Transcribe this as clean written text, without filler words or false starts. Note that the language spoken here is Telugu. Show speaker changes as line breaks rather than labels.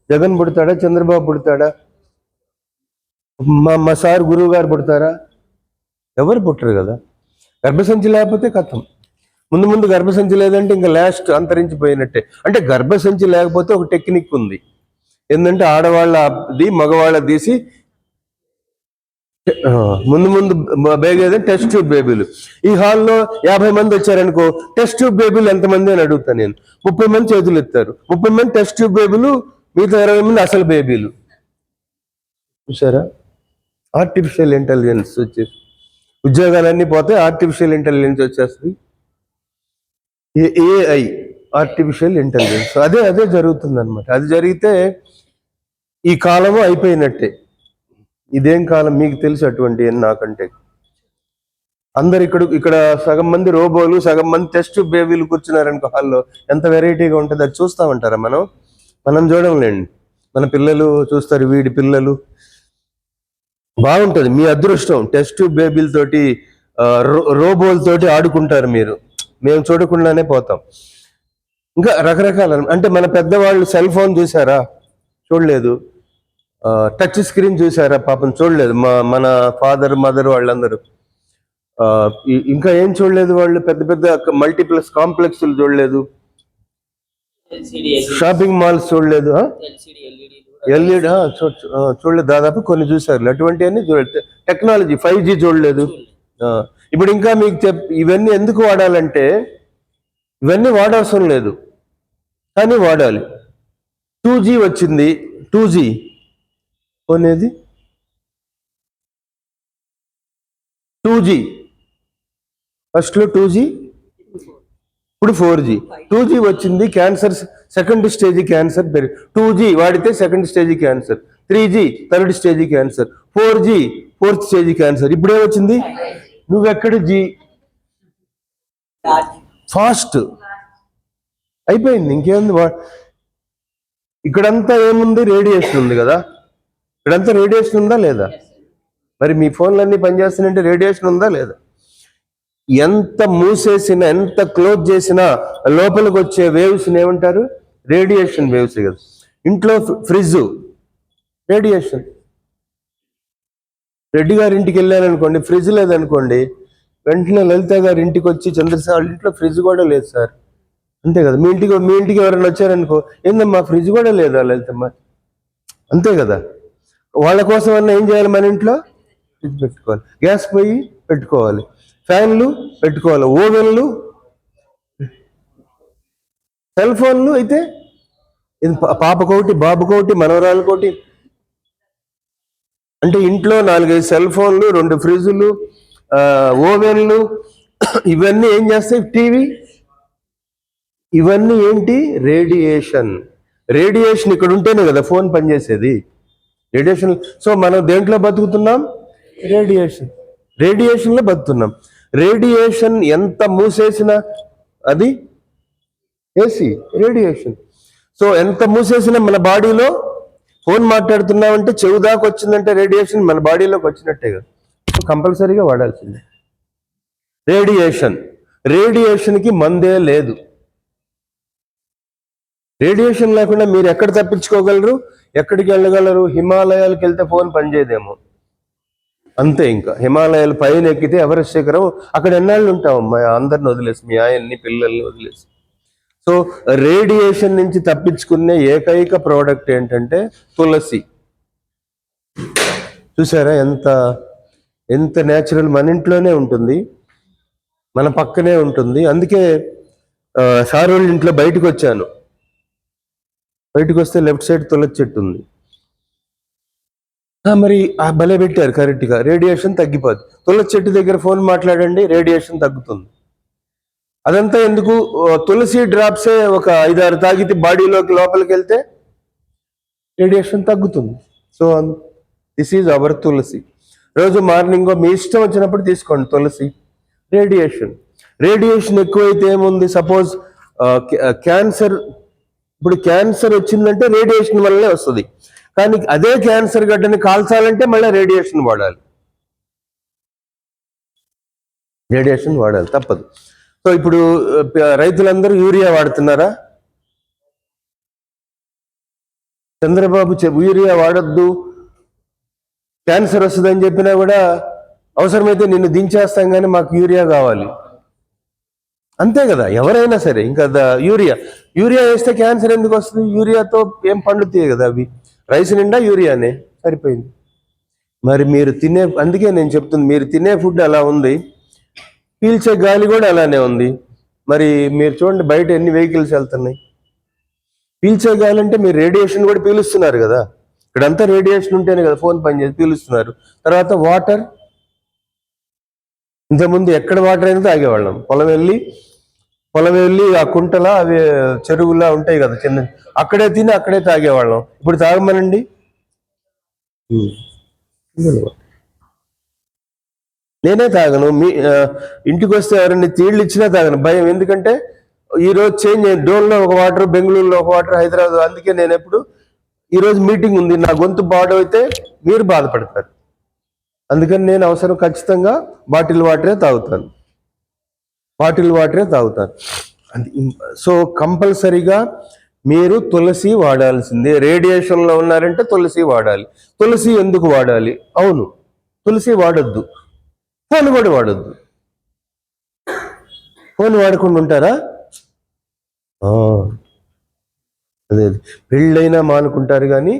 జగన్ పుడతాడా, చంద్రబాబు పుడతాడా, మా సార్ గురువు గారు పుడతారా? ఎవరు పుట్టరు కదా. గర్భసంచి లేకపోతే కథం. ముందు గర్భసంచి లేదంటే ఇంకా లాస్ట్ అంతరించిపోయినట్టే. అంటే గర్భసంచి లేకపోతే ఒక టెక్నిక్ ఉంది. ఏంటంటే ఆడవాళ్ళది మగవాళ్ళ తీసి ముందు బేగేది టెస్ట్ ట్యూబ్ బేబీలు. ఈ హాల్లో 50 మంది వచ్చారనుకో, టెస్ట్ ట్యూబ్ బేబీలు ఎంతమంది అని అడుగుతాను నేను. 30 మంది చేతులు ఎత్తారు. 30 మంది టెస్ట్ ట్యూబ్ బేబీలు, మిగతా 20 మంది అసలు బేబీలు. చూసారా? ఆర్టిఫిషియల్ ఇంటెలిజెన్స్ వచ్చేసి ఉద్యోగాలన్నీ పోతే ఆర్టిఫిషియల్ ఇంటెలిజెన్స్ వచ్చేస్తుంది. AI, artificial intelligence. అదే జరుగుతుంది అనమాట. అది జరిగితే ఈ కాలము అయిపోయినట్టే. ఇదేం కాలం మీకు తెలుసు అటువంటి నాకంటే. అందరు ఇక్కడ సగం మంది రోబోలు, సగం మంది టెస్ట్ బేబీలు కూర్చున్నారనుకో హాల్లో, ఎంత వెరైటీగా ఉంటుంది. అది చూస్తామంటారా? మనం చూడంలేండి. మన పిల్లలు చూస్తారు, వీడి పిల్లలు. బాగుంటుంది. మీ అదృష్టం. టెస్ట్ బేబీలతోటి రోబోలతోటి ఆడుకుంటారు మీరు. మేము చూడకుండానే పోతాం. ఇంకా రకరకాల, అంటే మన పెద్దవాళ్ళు సెల్ ఫోన్ చూసారా? చూడలేదు. టచ్ స్క్రీన్ చూసారా? పాపం చూడలేదు. మన ఫాదర్ మదర్ వాళ్ళందరూ. ఇంకా ఏం చూడలేదు వాళ్ళు? పెద్ద మల్టీప్లెక్స్ కాంప్లెక్స్లు చూడలేదు, షాపింగ్ మాల్స్ చూడలేదు, ఎల్ఈడి చూడలేదు. దాదాపు కొన్ని చూసారు. అటువంటివన్నీ చూడలేదు. టెక్నాలజీ 5G చూడలేదు. ఇప్పుడు ఇంకా మీకు ఇవన్నీ ఎందుకు వాడాలంటే, ఇవన్నీ వాడవసరం లేదు కానీ వాడాలి. 2G వచ్చింది. 2G అనేది 2G, ఫస్ట్లో 2G, ఇప్పుడు 4G. 2G వచ్చింది. Cancer second stage cancer 2G వాడితే second stage cancer, 3G third stage cancer, 4G fourth stage cancer. ఇప్పుడేమొచ్చింది? నువ్వెక్కడ జీ, ఫాస్ట్ అయిపోయింది. ఇంకేముంది? ఇక్కడంతా ఏముంది? రేడియేషన్ ఉంది కదా. ఇక్కడంతా రేడియేషన్ ఉందా లేదా? మరి మీ ఫోన్లన్నీ పనిచేస్తున్నాయంటే రేడియేషన్ ఉందా లేదా? ఎంత మూసేసినా, ఎంత క్లోజ్ చేసినా లోపలికి వచ్చే వేవ్స్ని ఏమంటారు? రేడియేషన్ వేవ్స్ కదా. ఇంట్లో ఫ్రిడ్జ్ రేడియేషన్. రెడ్డి గారి ఇంటికి వెళ్ళాననుకోండి, ఫ్రిడ్జ్ లేదనుకోండి, వెంటనే లలిత గారి ఇంటికి వచ్చి, చంద్రశేఖర్ వాళ్ళ ఇంట్లో ఫ్రిడ్జ్ కూడా లేదు సార్, అంతే కదా. మీ ఇంటికి ఎవరైనా వచ్చారనుకో, ఏందమ్మా ఫ్రిడ్జ్ కూడా లేదా లలితమ్మ, అంతే కదా. వాళ్ళ కోసం అన్నా ఏం చేయాలి? మన ఇంట్లో ఫ్రిడ్జ్ పెట్టుకోవాలి, గ్యాస్ పొయ్యి పెట్టుకోవాలి, ఫ్యాన్లు పెట్టుకోవాలి, ఓవెన్లు, సెల్ ఫోన్లు. అయితే పాపకోటి, బాబుకోటి, మనవరాలకోటి. అంటే ఇంట్లో 4-5 సెల్ ఫోన్లు, 2 ఫ్రిడ్జ్లు, ఓవెన్లు, ఇవన్నీ ఏం చేస్తాయి? టీవీ. ఇవన్నీ ఏంటి? రేడియేషన్. రేడియేషన్ ఇక్కడ ఉంటేనే కదా ఫోన్ పనిచేసేది. రేడియేషన్. సో మనం దేంట్లో బతుకుతున్నాం? రేడియేషన్లో బతుకుతున్నాం. రేడియేషన్ ఎంత మూసేసినా అది ఏసీ రేడియేషన్. సో ఎంత మూసేసినా మన బాడీలో, ఫోన్ మాట్లాడుతున్నామంటే చెవు దాకా వచ్చిందంటే రేడియేషన్ మన బాడీలోకి వచ్చినట్టే కదా. కంపల్సరీగా వాడాల్సిందే రేడియేషన్కి మందే లేదు. రేడియేషన్ లేకుండా మీరు ఎక్కడ తప్పించుకోగలరు? ఎక్కడికి వెళ్ళగలరు? హిమాలయాలకు వెళ్తే ఫోన్ పనిచేయదేమో, అంతే. ఇంకా హిమాలయాల పైన ఎక్కితే ఎవరెస్ట్ శిఖరం, అక్కడ ఎన్నాళ్ళు ఉంటామమ్మా అందరిని వదిలేసి, మీ ఆయన్ని పిల్లల్ని వదిలేసి. సో రేడియేషన్ నుంచి తప్పించుకునే ఏకైక ప్రోడక్ట్ ఏంటంటే తులసి. చూసారా ఎంత న్యాచురల్. మన ఇంట్లోనే ఉంటుంది, మన పక్కనే ఉంటుంది. అందుకే సార్ వాళ్ళ ఇంట్లో బయటకు వచ్చాను, బయటకు వస్తే లెఫ్ట్ సైడ్ తులసి చెట్టు ఉంది. మరి భలే పెట్టారు కరెక్ట్గా. రేడియేషన్ తగ్గిపోద్ది. తులసి చెట్టు దగ్గర ఫోన్ మాట్లాడండి, రేడియేషన్ తగ్గుతుంది. అదంతా ఎందుకు? తులసి డ్రాప్సే ఒక 5-6 తాగితే బాడీలోకి లోపలికి వెళ్తే రేడియేషన్ తగ్గుతుంది. సో దిస్ ఈజ్ అవర్ తులసి. రోజు మార్నింగ్ మీ ఇష్టం వచ్చినప్పుడు తీసుకోండి తులసి. రేడియేషన్ ఎక్కువైతే ఏముంది? Suppose cancer. ఇప్పుడు క్యాన్సర్ వచ్చిందంటే రేడియేషన్ వల్లనే వస్తుంది. కానీ అదే క్యాన్సర్ గడ్డని కాల్చాలంటే మళ్ళీ రేడియేషన్ వాడాలి, తప్పదు. సో ఇప్పుడు రైతులందరూ యూరియా వాడుతున్నారా? చంద్రబాబు యూరియా వాడొద్దు, క్యాన్సర్ వస్తుందని చెప్పినా కూడా అవసరమైతే నిన్ను దించేస్తాం కానీ మాకు యూరియా కావాలి. అంతే కదా, ఎవరైనా సరే. ఇంకా యూరియా వేస్తే క్యాన్సర్ ఎందుకు వస్తుంది? యూరియాతో ఏం పండుతాయి కదా అవి, రైస్ నిండా యూరియానే, సరిపోయింది. మరి మీరు అందుకే నేను చెప్తుంది, మీరు తినే ఫుడ్ అలా ఉంది, పీల్చే గాలి కూడా అలానే ఉంది. మరి మీరు చూడండి బయట ఎన్ని వెహికల్స్ వెళ్తున్నాయి. పీల్చే గాలి అంటే మీరు రేడియేషన్ కూడా పీలుస్తున్నారు కదా, ఇక్కడంతా రేడియేషన్ ఉంటేనే కదా ఫోన్ పనిచేసి పీలుస్తున్నారు. తర్వాత వాటర్, ఇంతకుముందు ఎక్కడ వాటర్ అయినా తాగేవాళ్ళం, పొలం వెళ్ళి ఆ కుంటలా అవి చెరువులా ఉంటాయి కదా చిన్న, అక్కడే తిని అక్కడే తాగేవాళ్ళం. ఇప్పుడు తాగమనండి. నేనే తాగను. ఇంటికి వస్తే ఎవరైనా తీళ్ళు ఇచ్చినా తాగను, భయం. ఎందుకంటే ఈరోజు చేంజ్ అయ్యింది, డోన్లో ఒక వాటర్, బెంగళూరులో ఒక వాటర్, హైదరాబాద్. అందుకే నేను ఎప్పుడు ఈరోజు మీటింగ్ ఉంది, నా గొంతు పాడైతే మీరు బాధపడతారు. అందుకని నేను అవసరం ఖచ్చితంగా బాటిల్ వాటరే తాగుతాను. సో కంపల్సరీగా మీరు తులసి వాడాల్సిందే. రేడియేషన్లో ఉన్నారంటే తులసి వాడాలి. తులసి ఎందుకు వాడాలి? అవును, తులసి వాడొద్దు, ఫోన్ కూడా వాడొద్దు. ఫోన్ వాడకుండా ఉంటారా? అదే పెళ్ళైనా మానుకుంటారు కానీ